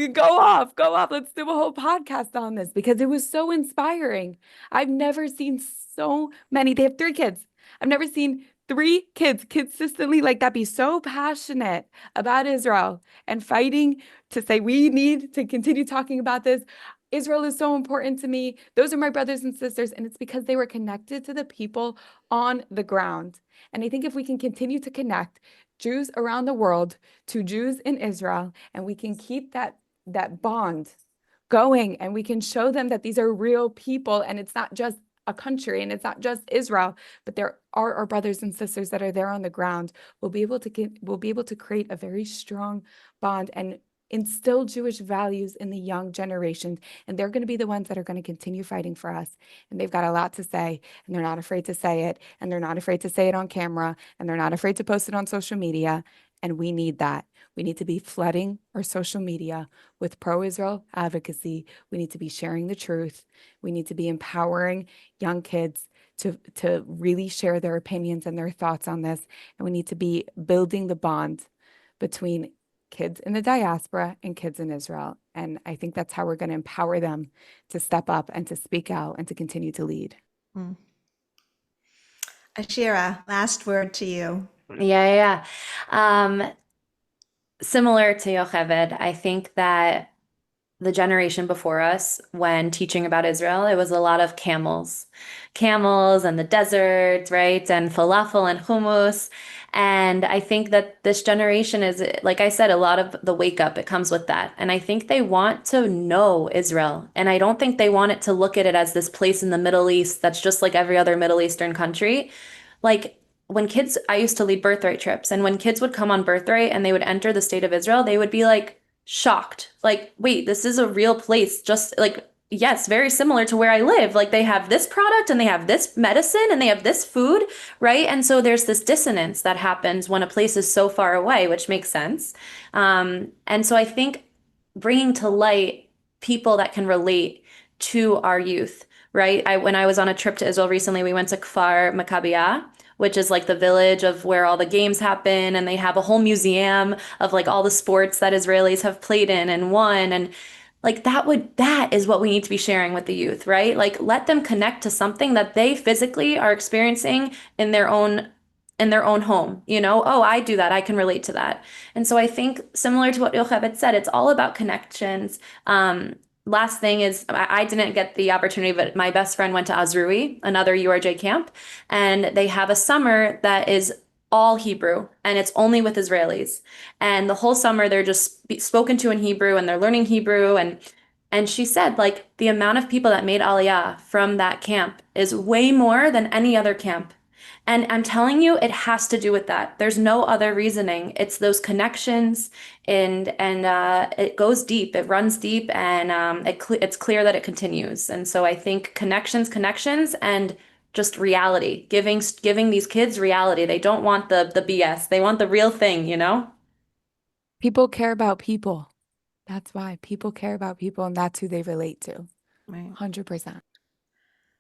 go off, let's do a whole podcast on this, because it was so inspiring. I've never seen so many, they have 3 kids. I've never seen 3 kids consistently like that be so passionate about Israel and fighting to say, we need to continue talking about this. Israel is so important to me. Those are my brothers and sisters. And it's because they were connected to the people on the ground. And I think if we can continue to connect Jews around the world to Jews in Israel, and we can keep that bond going, and we can show them that these are real people, and it's not just a country, and it's not just Israel, but there are our brothers and sisters that are there on the ground, we'll be able to create a very strong bond and instill Jewish values in the young generations. And they're going to be the ones that are going to continue fighting for us. And they've got a lot to say, and they're not afraid to say it, and they're not afraid to say it on camera, and they're not afraid to post it on social media. And we need that. We need to be flooding our social media with pro-Israel advocacy. We need to be sharing the truth. We need to be empowering young kids to really share their opinions and their thoughts on this. And we need to be building the bond between kids in the diaspora and kids in Israel. And I think that's how we're going to empower them to step up and to speak out and to continue to lead. Ashira, last word to you. Yeah. Similar to Yocheved, I think that the generation before us, when teaching about Israel, it was a lot of camels and the desert, right? And falafel and hummus. And I think that this generation is, like I said, a lot of the wake up, it comes with that. And I think they want to know Israel. And I don't think they want it to look at it as this place in the Middle East that's just like every other Middle Eastern country. Like, when kids, I used to lead birthright trips, and when kids would come on birthright and they would enter the state of Israel, they would be like shocked. Like, wait, this is a real place. Just like, yes, very similar to where I live. Like, they have this product and they have this medicine and they have this food, right? And so there's this dissonance that happens when a place is so far away, which makes sense. And so I think bringing to light people that can relate to our youth, right? When I was on a trip to Israel recently, we went to Kfar Maccabiah, which is like the village of where all the games happen, and they have a whole museum of like all the sports that Israelis have played in and won. And like that is what we need to be sharing with the youth, right? Like, let them connect to something that they physically are experiencing in their own home, oh, I do that, I can relate to that. And so I think, similar to what Yocheved said, it's all about connections. Last thing is, I didn't get the opportunity, but my best friend went to Azrui, another URJ camp, and they have a summer that is all Hebrew, and it's only with Israelis. And the whole summer they're just spoken to in Hebrew, and they're learning Hebrew. And she said, like, the amount of people that made Aliyah from that camp is way more than any other camp. And I'm telling you, it has to do with that. There's no other reasoning. It's those connections, and it goes deep. It runs deep, and it's clear that it continues. And so I think connections, and just reality, giving these kids reality. They don't want the BS. They want the real thing, People care about people. That's why people care about people, and that's who they relate to. Right. 100%.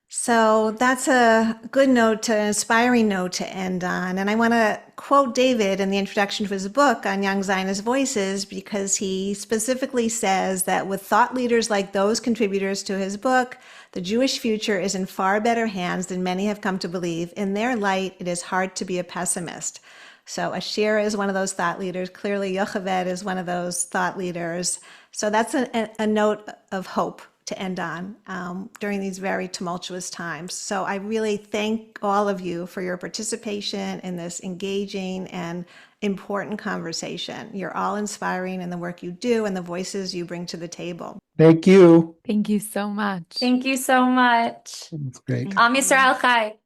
So that's a good note, an inspiring note to end on. And I want to quote David in the introduction to his book on Young Zionist Voices, because he specifically says that with thought leaders like those contributors to his book, the Jewish future is in far better hands than many have come to believe. In their light, it is hard to be a pessimist. So Ashira is one of those thought leaders. Clearly, Yocheved is one of those thought leaders. So that's a note of hope to end on during these very tumultuous times. So I really thank all of you for your participation in this engaging and important conversation. You're all inspiring in the work you do and the voices you bring to the table. Thank you. Thank you so much. Thank you so much. That's great. Am Yisrael Chai.